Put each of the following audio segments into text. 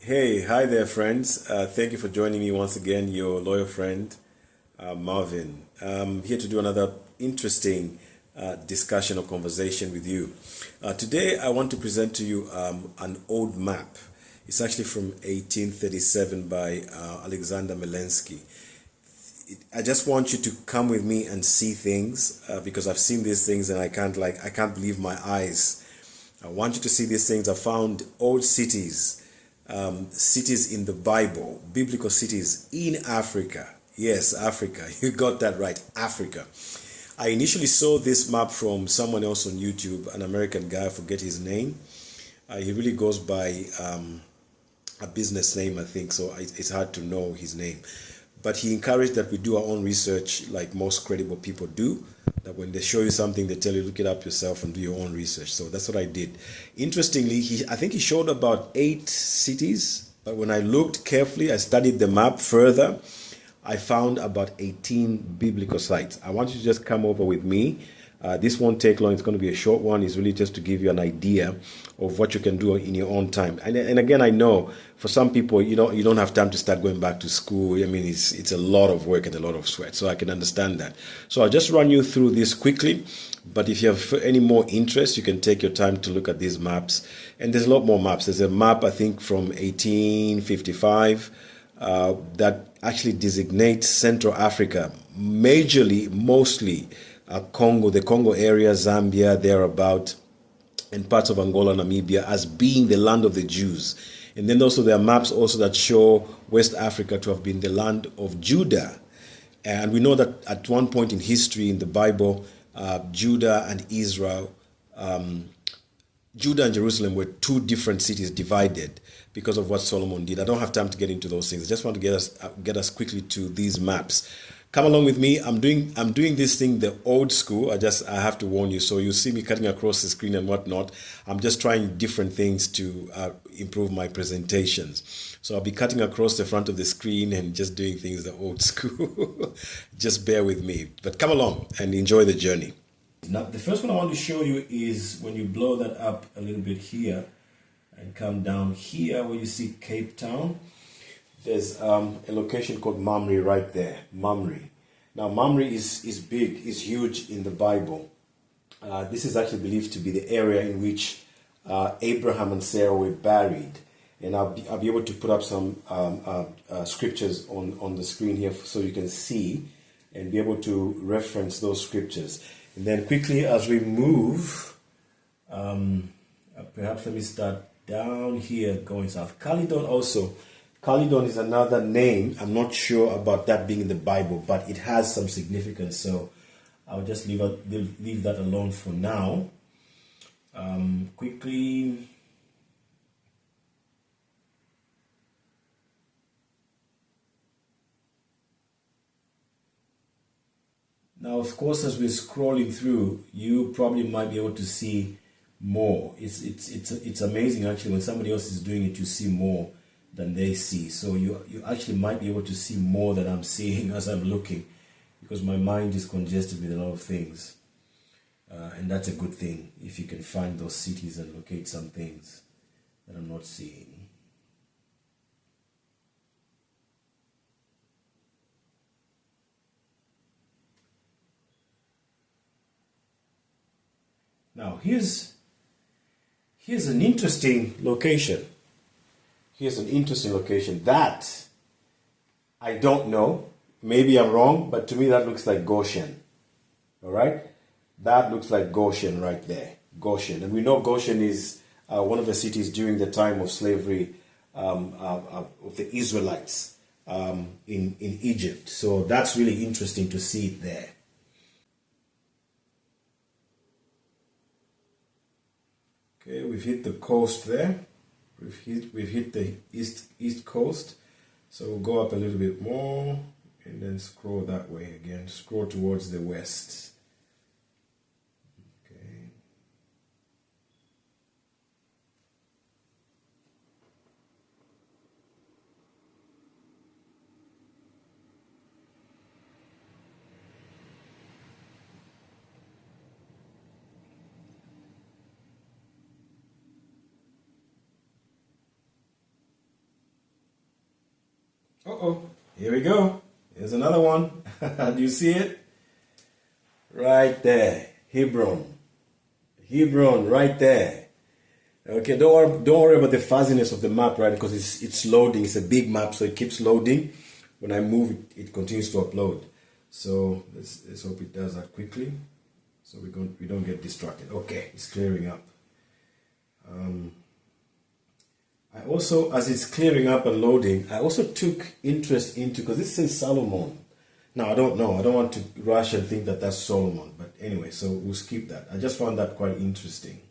Hey, hi there, friends. Thank you for joining me once again, your loyal friend, Marvin. I'm here to do another interesting discussion or conversation with you. Today, I want to present to you an old map. It's actually from 1837 by Alexander Melensky. I just want you to come with me and see things because I've seen these things and I can't believe my eyes. I want you to see these things. I found old cities, cities in the Bible, biblical cities in Africa. Yes, Africa. You got that right, Africa. I initially saw this map from someone else on YouTube, an American guy. I forget his name. He really goes by a business name, I think, so it's hard to know his name. But he encouraged that we do our own research, like most credible people do. That when they show you something, they tell you look it up yourself and do your own research. So that's what I did. Interestingly, I think he showed about 8 cities, but when I looked carefully, I studied the map further. I found about 18 biblical sites. I want you to just come over with me. This won't take long. It's going to be a short one. It's really just to give you an idea of what you can do in your own time. And again, I know for some people, you don't have time to start going back to school. I mean, it's a lot of work and a lot of sweat. So I can understand that. So I'll just run you through this quickly. But if you have any more interest, you can take your time to look at these maps. And there's a lot more maps. There's a map, I think, from 1855 that actually designates Central Africa, mostly Congo, the Congo area, Zambia, thereabout, and parts of Angola, Namibia, as being the land of the Jews. And then also there are maps also that show West Africa to have been the land of Judah. And we know that at one point in history in the Bible, Judah and Israel, Judah and Jerusalem were two different cities divided because of what Solomon did. I don't have time to get into those things. I just want to get us quickly to these maps. Come along with me. I'm doing this thing the old school. I have to warn you. So you see me cutting across the screen and whatnot. I'm just trying different things to improve my presentations. So I'll be cutting across the front of the screen and just doing things the old school. Just bear with me. But come along and enjoy the journey. Now, the first one I want to show you is when you blow that up a little bit here and come down here where you see Cape Town. There's a location called Mamre right there, Mamre. Now, Mamre is big, is huge in the Bible. This is actually believed to be the area in which Abraham and Sarah were buried. And I'll be able to put up some scriptures on the screen here so you can see and be able to reference those scriptures. And then quickly as we move, perhaps let me start down here going south. Caledon also. Caledon is another name. I'm not sure about that being in the Bible, but it has some significance. So I'll just leave that alone for now. Quickly. Now, of course, as we're scrolling through, you probably might be able to see more. It's amazing actually when somebody else is doing it, you see more than they see. So you actually might be able to see more than I'm seeing as I'm looking, because my mind is congested with a lot of things. And that's a good thing if you can find those cities and locate some things that I'm not seeing. Now here's an interesting location. Here's an interesting location that I don't know. Maybe I'm wrong, but to me that looks like Goshen. All right? That looks like Goshen right there. Goshen. And we know Goshen is one of the cities during the time of slavery of the Israelites in Egypt. So that's really interesting to see it there. Okay, we've hit the coast there. We've hit the east coast. So we'll go up a little bit more and then scroll that way again. Scroll towards the west. Okay. Uh-oh, here we go. Here's another one. Do you see it? Right there, Hebron. Hebron, right there. Okay, don't worry about the fuzziness of the map, right? Because it's loading. It's a big map, so it keeps loading. When I move it, it continues to upload. So let's hope it does that quickly, so we don't get distracted. Okay, it's clearing up. I also, as it's clearing up and loading, I also took interest into, because this says Solomon. Now, I don't know. I don't want to rush and think that that's Solomon. But anyway, so we'll skip that. I just found that quite interesting.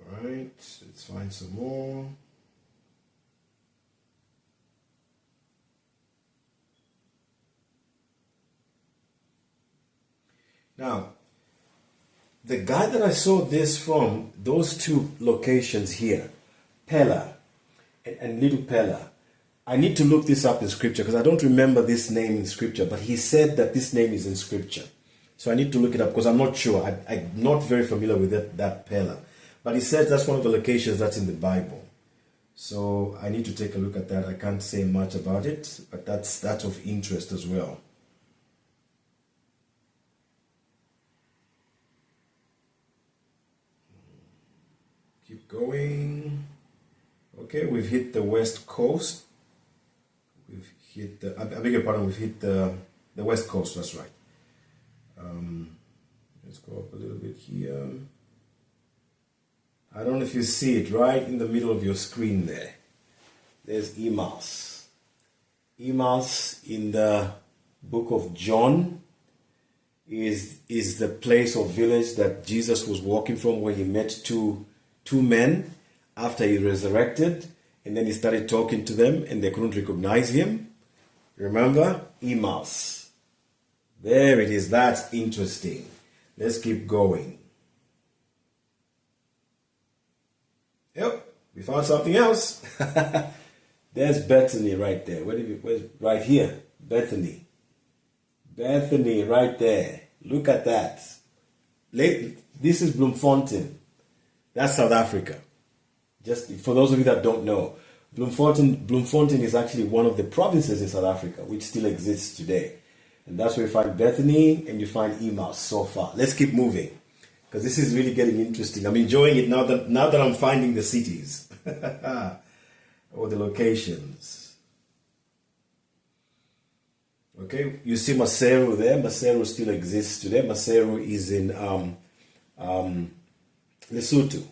All right, let's find some more. Now, the guy that I saw this from, those two locations here, Pella and Little Pella, I need to look this up in scripture because I don't remember this name in scripture, but he said that this name is in scripture. So I need to look it up because I'm not sure. I'm not very familiar with that Pella. But he says that's one of the locations that's in the Bible. So I need to take a look at that. I can't say much about it, but that's of interest as well. Keep going. Okay, we've hit the west coast. We've hit the, I beg your pardon, we've hit the west coast, that's right. Let's go up a little bit here. I don't know if you see it right in the middle of your screen there. There's Emmaus. Emmaus in the book of John is the place or village that Jesus was walking from, where he met two men after he resurrected, and then he started talking to them and they couldn't recognize him. Remember? Emmaus. There it is. That's interesting. Let's keep going. Yep, we found something else. There's Bethany right there. Where's right here? Bethany. Bethany right there. Look at that. This is Bloemfontein. That's South Africa. Just for those of you that don't know, Bloemfontein is actually one of the provinces in South Africa which still exists today. And that's where you find Bethany and you find Emmaus so far. Let's keep moving because this is really getting interesting. I'm enjoying it now that I'm finding the cities or the locations. Okay, you see Maseru there. Maseru still exists today. Maseru is in Lesotho.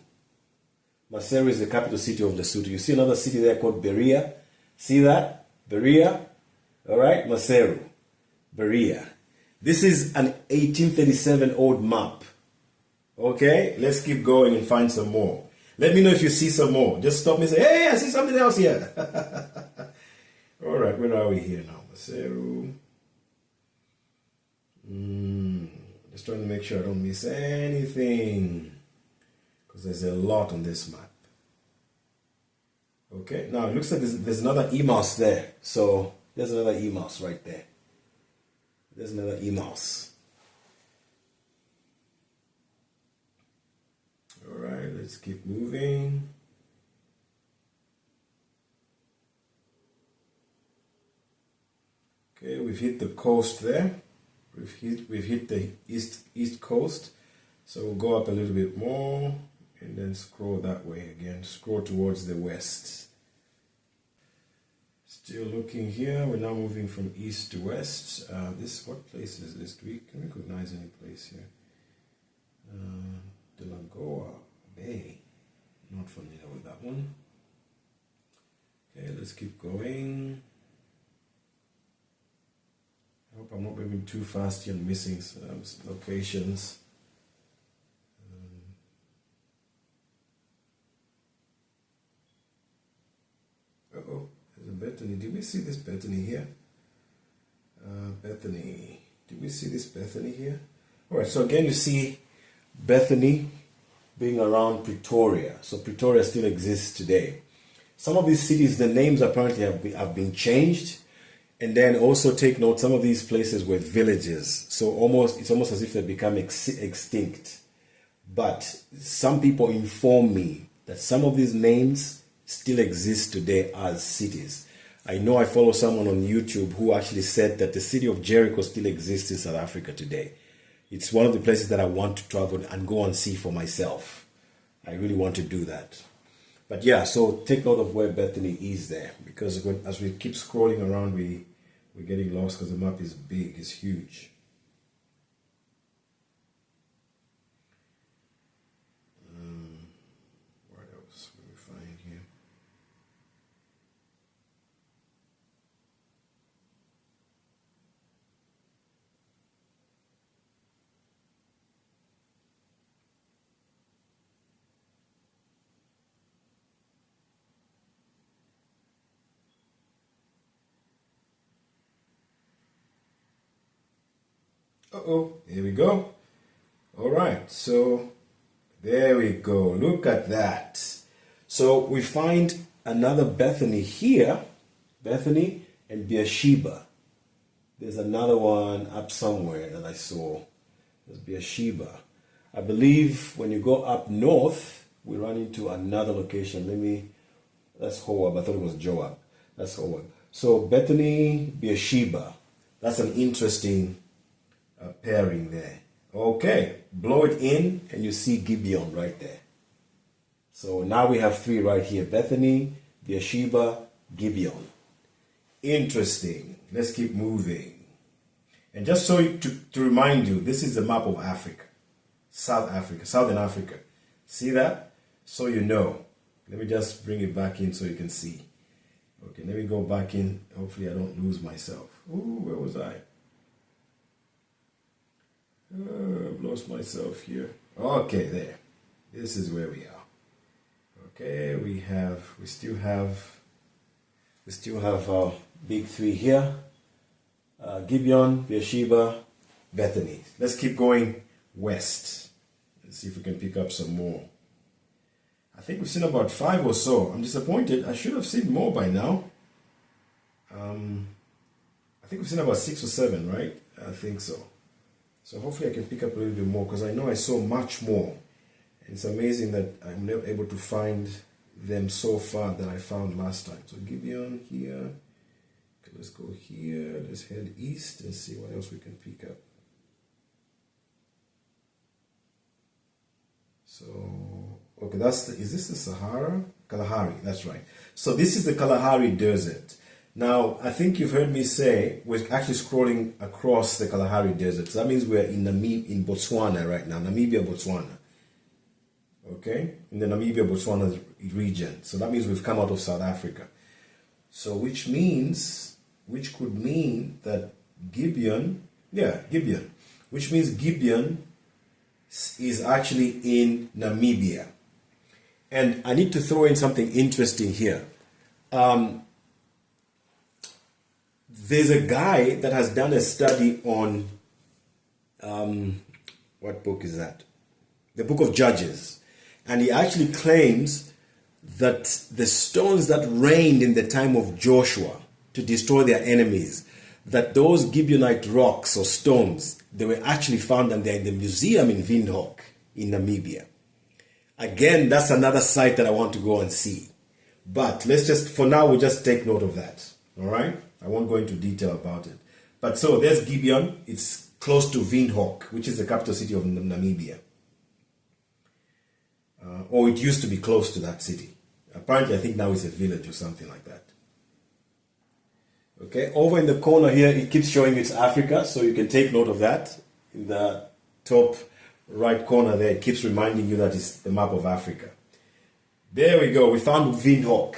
Maseru is the capital city of Lesotho. You see another city there called Berea. See that? Berea. All right, Maseru. Berea. This is an 1837 old map. Okay, let's keep going and find some more. Let me know if you see some more. Just stop me and say, hey, I see something else here. All right, where are we here now? Maseru. Just trying to make sure I don't miss anything, because there's a lot on this map. Okay, now it looks like there's another Emmaus there. So there's another Emmaus right there. There's another Emmaus. All right, let's keep moving. Okay, we've hit the coast there. We've hit the east coast. So we'll go up a little bit more and then scroll that way again. Scroll towards the west. Still looking here. We're now moving from east to west. What place is this? Can we recognize any place here? Delagoa Bay. Not familiar with that one. Okay, let's keep going. I hope I'm not moving too fast here and missing some locations. Uh-oh, there's a Bethany. Did we see this Bethany here? Bethany. Did we see this Bethany here? All right, so again, you see Bethany being around Pretoria. So Pretoria still exists today. Some of these cities, the names apparently have been changed. And then also take note, some of these places were villages. So it's almost as if they become extinct. But some people inform me that some of these names still exist today as cities. I know I follow someone on YouTube who actually said that the city of Jericho still exists in South Africa today. It's one of the places that I want to travel and go and see for myself. I really want to do that. But yeah, so take note of where Bethany is there, because as we keep scrolling around, we're getting lost because the map is big, it's huge. What else will we find here? Here we go. All right, so there we go. Look at that. So we find another Bethany here, Bethany and Beersheba. There's another one up somewhere that I saw. There's Beersheba. I believe when you go up north, we run into another location. That's Howab. I thought it was Joab. That's Howab. So Bethany, Beersheba. That's an interesting pairing there. Okay, blow it in and you see Gibeon right there. So now we have three right here: Bethany, Beersheba, Gibeon. Interesting. Let's keep moving. And just so to remind you, this is the map of Africa. Southern Africa. See that? So you know. Let me just bring it back in so you can see. Okay, let me go back in. Hopefully I don't lose myself. Ooh, where was I? I've lost myself here. Okay, there. This is where we are. Okay, we still have our big three here. Gibeon, Beersheba, Bethany. Let's keep going west. Let's see if we can pick up some more. I think we've seen about 5 or so. I'm disappointed. I should have seen more by now. I think we've seen about 6 or 7, right? I think so. So hopefully I can pick up a little bit more, because I know I saw much more. And it's amazing that I'm not able to find them so far than I found last time. So Gibeon here. Okay, let's go here. Let's head east and see what else we can pick up. So, okay, is this the Sahara? Kalahari, that's right. So this is the Kalahari Desert. Now, I think you've heard me say we're actually scrolling across the Kalahari Desert. So that means we're in Botswana right now, Namibia, Botswana. Okay, in the Namibia-Botswana region. So that means we've come out of South Africa. So which could mean that Gibeon, which means Gibeon is actually in Namibia. And I need to throw in something interesting here. There's a guy that has done a study on, what book is that? The book of Judges. And he actually claims that the stones that rained in the time of Joshua to destroy their enemies, that those Gibeonite rocks or stones, they were actually found, and they're in the museum in Windhoek in Namibia. Again, that's another site that I want to go and see. But for now, we'll just take note of that. All right? I won't go into detail about it. But so there's Gibeon. It's close to Windhoek, which is the capital city of Namibia. Or it used to be close to that city. Apparently, I think now it's a village or something like that. Okay, over in the corner here, it keeps showing it's Africa, so you can take note of that. In the top right corner there, it keeps reminding you that it's the map of Africa. There we go, we found Windhoek.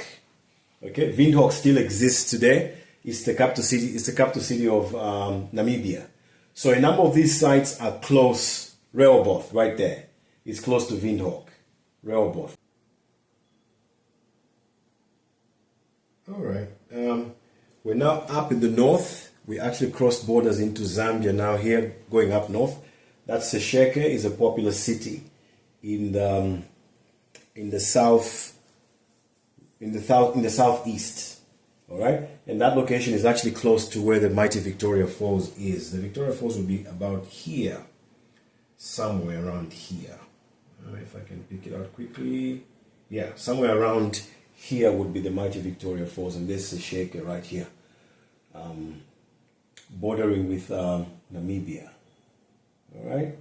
Okay, Windhoek still exists today. It's the capital city. It's the capital city of Namibia. So a number of these sites are close. Rehoboth, right there, is close to Windhoek. Rehoboth. All right. We're now up in the north. We actually crossed borders into Zambia now here, going up north. That Sesheke is a popular city in the southeast. All right, and that location is actually close to where the mighty Victoria Falls is. The Victoria Falls will be about here, somewhere around here. If I can pick it out quickly. Yeah, somewhere around here would be the mighty Victoria Falls, and this is Sheke right here, bordering with Namibia. All right,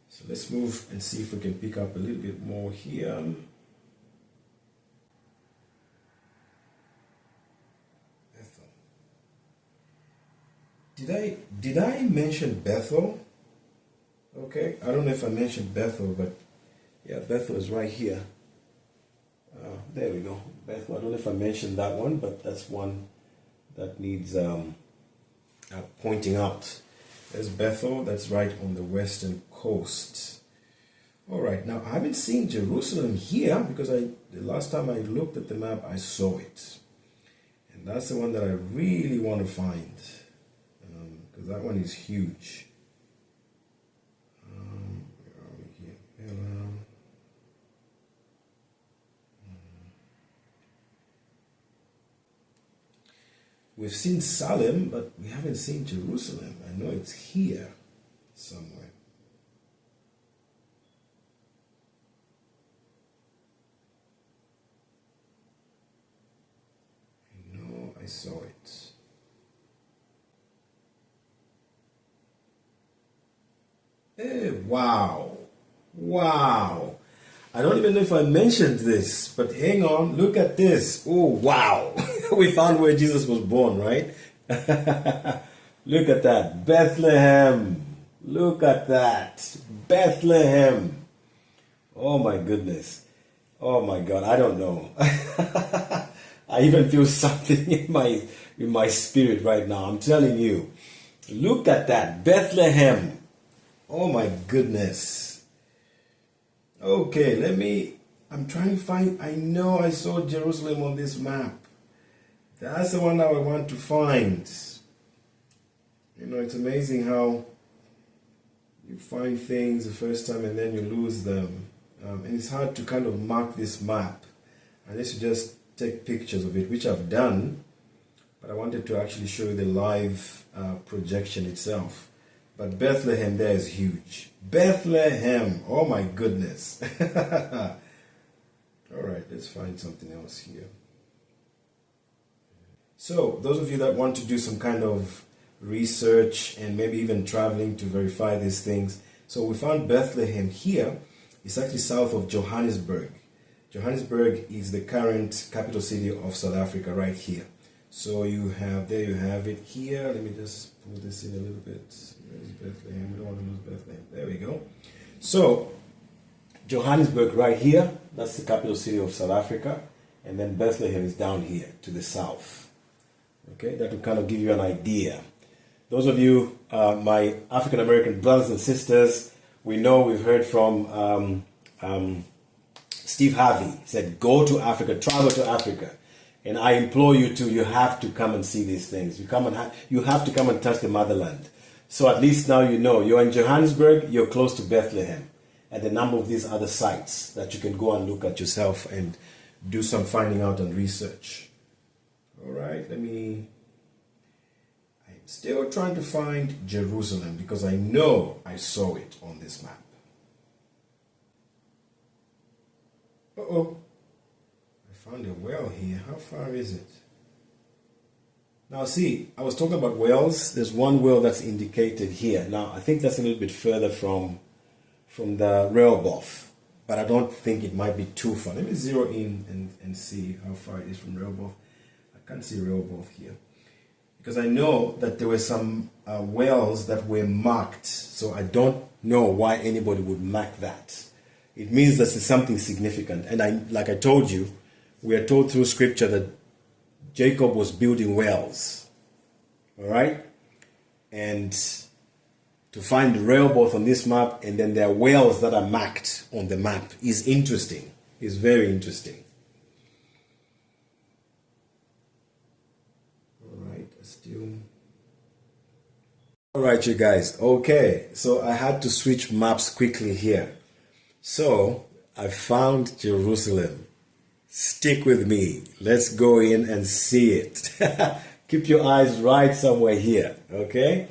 so let's move and see if we can pick up a little bit more here. Bethel. Did I mention Bethel? Okay, I don't know if I mentioned Bethel, but yeah, Bethel is right here. There we go, Bethel. I don't know if I mentioned that one, but that's one that needs pointing out. There's Bethel, that's right on the western coast. All right, now I haven't seen Jerusalem here because the last time I looked at the map, I saw it. And that's the one that I really want to find because that one is huge. Where are we here? We've seen Salem, but we haven't seen Jerusalem. I know it's here somewhere. I know I saw it. Hey, wow. Wow. I don't even know if I mentioned this, but hang on, look at this. Oh, wow. We found where Jesus was born, right? Look at that. Bethlehem. Look at that. Bethlehem. Oh, my goodness. Oh, my God. I don't know. I even feel something in my spirit right now. I'm telling you. Look at that. Bethlehem. Oh, my goodness. Okay, I'm trying to find, I know I saw Jerusalem on this map. That's the one that I want to find. You know, it's amazing how you find things the first time and then you lose them. And it's hard to kind of mark this map. Unless you just take pictures of it, which I've done. But I wanted to actually show you the live projection itself. But Bethlehem there is huge. Bethlehem. Oh my goodness. All right, let's find something else here. So, those of you that want to do some kind of research and maybe even traveling to verify these things. So, we found Bethlehem here. It's actually south of Johannesburg. Johannesburg is the current capital city of South Africa right here. So, you have it here. Let me just pull this in a little bit. Where's Bethlehem? We don't want to lose Bethlehem. There we go. So, Johannesburg right here, that's the capital city of South Africa. And then Bethlehem is down here to the south. Okay, that will kind of give you an idea. Those of you, my African American brothers and sisters, we've heard from Steve Harvey. He said, go to Africa, travel to Africa. And I implore you you have to come and see these things. You have to come and touch the motherland. So at least now you know, you're in Johannesburg, you're close to Bethlehem, and a number of these other sites that you can go and look at yourself and do some finding out and research. All right, I'm still trying to find Jerusalem because I know I saw it on this map. Uh-oh. I found a well here. How far is it? Now see, I was talking about wells. There's one well that's indicated here. Now I think that's a little bit further from the Rehoboth, but I don't think it might be too far. Let me zero in and see how far it is from Rehoboth. I can't see Rehoboth here because I know that there were some wells that were marked. So I don't know why anybody would mark that. It means that it's something significant. And like I told you, we are told through scripture that Jacob was building wells, all right? And to find Rehoboth on this map, and then there are wells that are marked on the map is interesting. It's very interesting. All right, All right, you guys. Okay, so I had to switch maps quickly here. So I found Jerusalem. Stick with me. Let's go in and see it. Keep your eyes right somewhere here. Okay?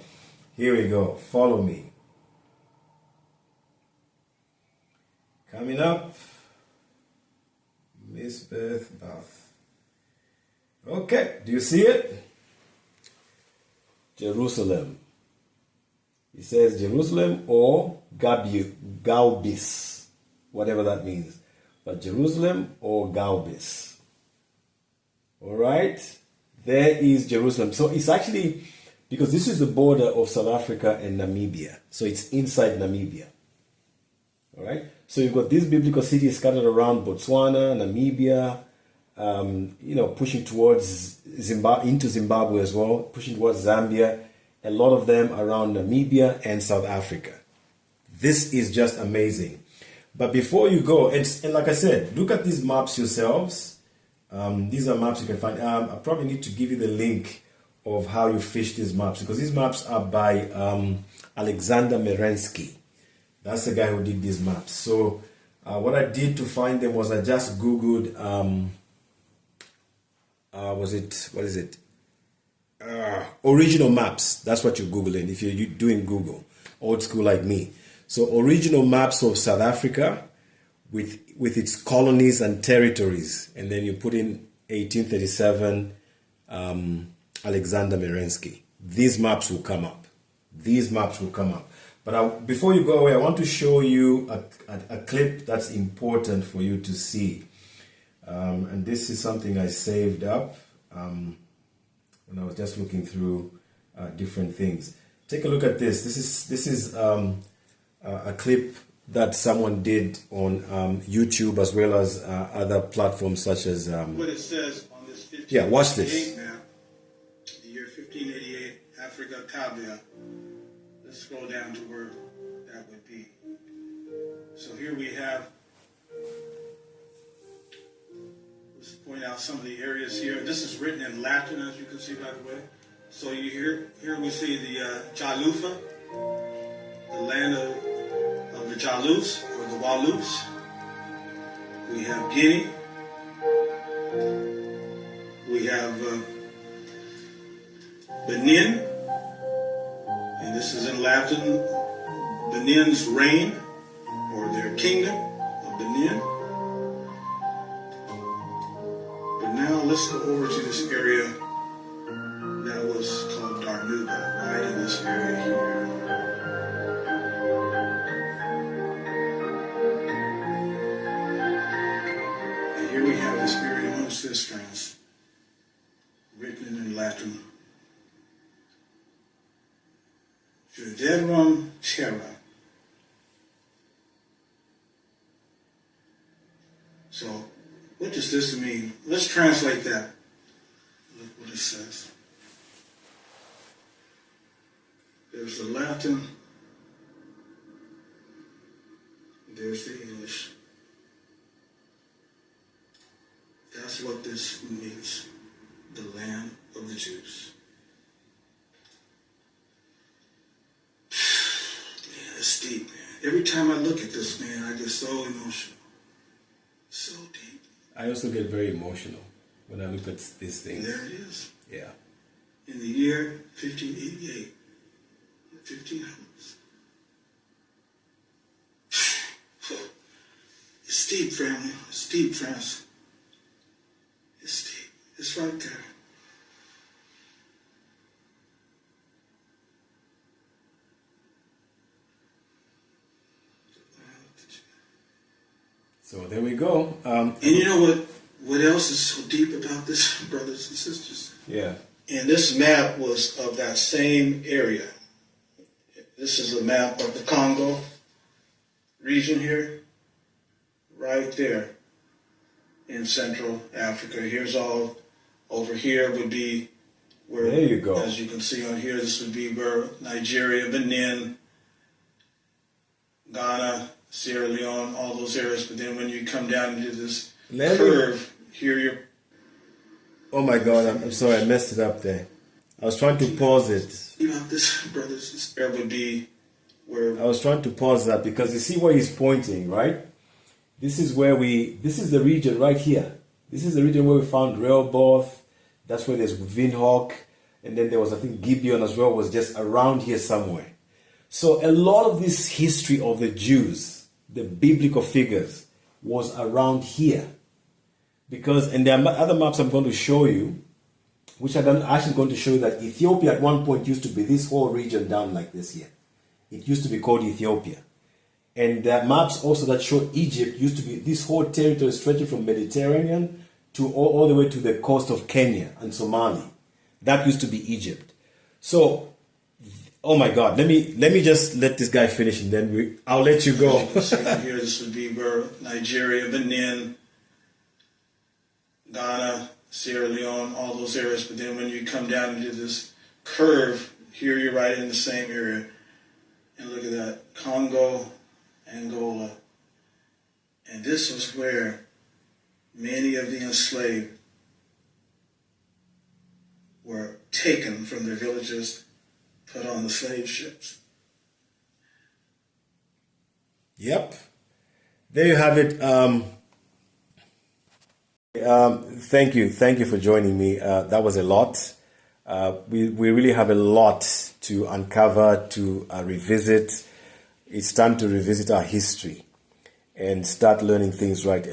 Here we go. Follow me. Coming up. Elizabeth Bath. Okay, do you see it? Jerusalem. It says Jerusalem or Gaubis, whatever that means. But Jerusalem or Gaubis. All right, there is Jerusalem. So it's actually, because this is the border of South Africa and Namibia. So it's inside Namibia. All right, so you've got these biblical cities scattered around Botswana, Namibia, pushing towards into Zimbabwe as well, pushing towards Zambia, a lot of them around Namibia and South Africa. This is just amazing. But before you go, and like I said, look at these maps yourselves. These are maps you can find. I probably need to give you the link of how you fish these maps, because these maps are by Alexander Merensky. That's the guy who did these maps. So what I did to find them was I just Googled, original maps. That's what you're Googling if you're doing Google, old school like me. So original maps of South Africa with its colonies and territories. And then you put in 1837, Alexander Merensky. These maps will come up. These maps will come up. But before you go away, I want to show you a clip that's important for you to see. And this is something I saved up when I was just looking through different things. Take a look at this. This is a clip that someone did on YouTube as well as other platforms such as... what it says on this 1588 yeah, watch this. map, the year 1588, Africa, Tabia. Let's scroll down to where that would be. So here we have, let's point out some of the areas here. This is written in Latin, as you can see, by the way. So here we see the Jalufa, the land of the Jalus, or the Walus. We have Guinea. We have Benin. And this is in Latin, Benin's reign, or their kingdom of Benin. But now let's go over to this area that was called Darnuba, right in this area here. And here we have this area known as this, friends, written in Latin. Juderum terra. So, what does this mean? Let's translate that. Look what it says. There's the Latin. There's the English. That's what this means. The land of the Jews. It's deep, man. Every time I look at this, man, I get so emotional. So deep. I also get very emotional when I look at these things. There it is. Yeah. In the year 1588, 1500s. It's deep, family. It's deep, friends. It's deep. It's right there. So there we go. And you know what else is so deep about this, brothers and sisters? Yeah. And this map was of that same area. This is a map of the Congo region here, right there in Central Africa. Here's all over here would be where, there you go. As you can see on here, this would be where Nigeria, Benin, Ghana, Sierra Leone, all those areas. But then when you come down into this curve, here you're... Oh my God, I'm sorry, I messed it up there. I was trying to pause it. You know, this, brothers, this area would be where... I was trying to pause that because you see where he's pointing, right? This is the region right here. This is the region where we found Rehoboth. That's where there's Windhoek. And then there was, I think, Gibeon as well, was just around here somewhere. So a lot of this history of the Jews, the biblical figures, was around here. Because, and there are other maps I'm going to show you, which I'm actually going to show you that Ethiopia at one point used to be this whole region down like this here. It used to be called Ethiopia. And there are maps also that show Egypt used to be this whole territory stretching from Mediterranean to all the way to the coast of Kenya and Somalia. That used to be Egypt. So, oh my God, let me just let this guy finish and then I'll let you go. As you can see here, this would be where Nigeria, Benin, Ghana, Sierra Leone, all those areas. But then when you come down into this curve, here you're right in the same area. And look at that, Congo, Angola. And this was where many of the enslaved were taken from their villages, put on the slave ships. Yep. There you have it. Thank you for joining me. That was a lot. We really have a lot to uncover, to revisit. It's time to revisit our history and start learning things right.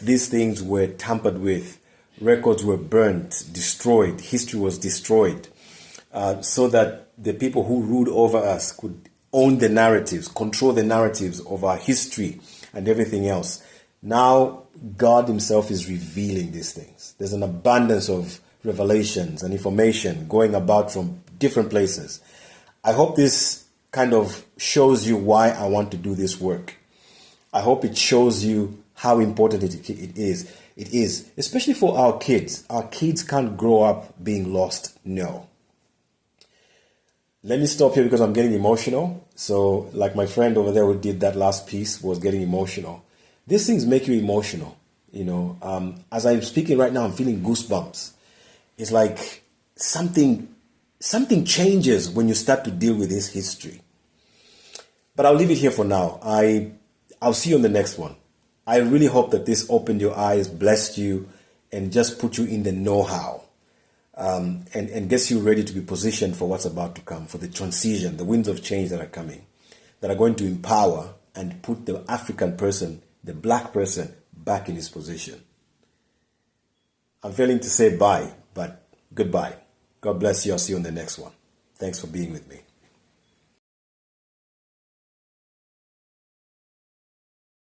These things were tampered with. Records were burnt, destroyed. History was destroyed, so that the people who ruled over us could own the narratives, control the narratives of our history and everything else. Now, God himself is revealing these things. There's an abundance of revelations and information going about from different places. I hope this kind of shows you why I want to do this work. I hope it shows you how important it is. It is, especially for our kids. Our kids can't grow up being lost. No. Let me stop here because I'm getting emotional. So, like my friend over there who did that last piece was getting emotional. These things make you emotional. You know, as I'm speaking right now, I'm feeling goosebumps. It's like something changes when you start to deal with this history. But I'll leave it here for now. I'll see you on the next one. I really hope that this opened your eyes, blessed you, and just put you in the know-how, and gets you ready to be positioned for what's about to come, for the transition, the winds of change that are coming, that are going to empower and put the African person, the black person, back in his position. I'm failing to say bye, but goodbye. God bless you. I'll see you on the next one. Thanks for being with me.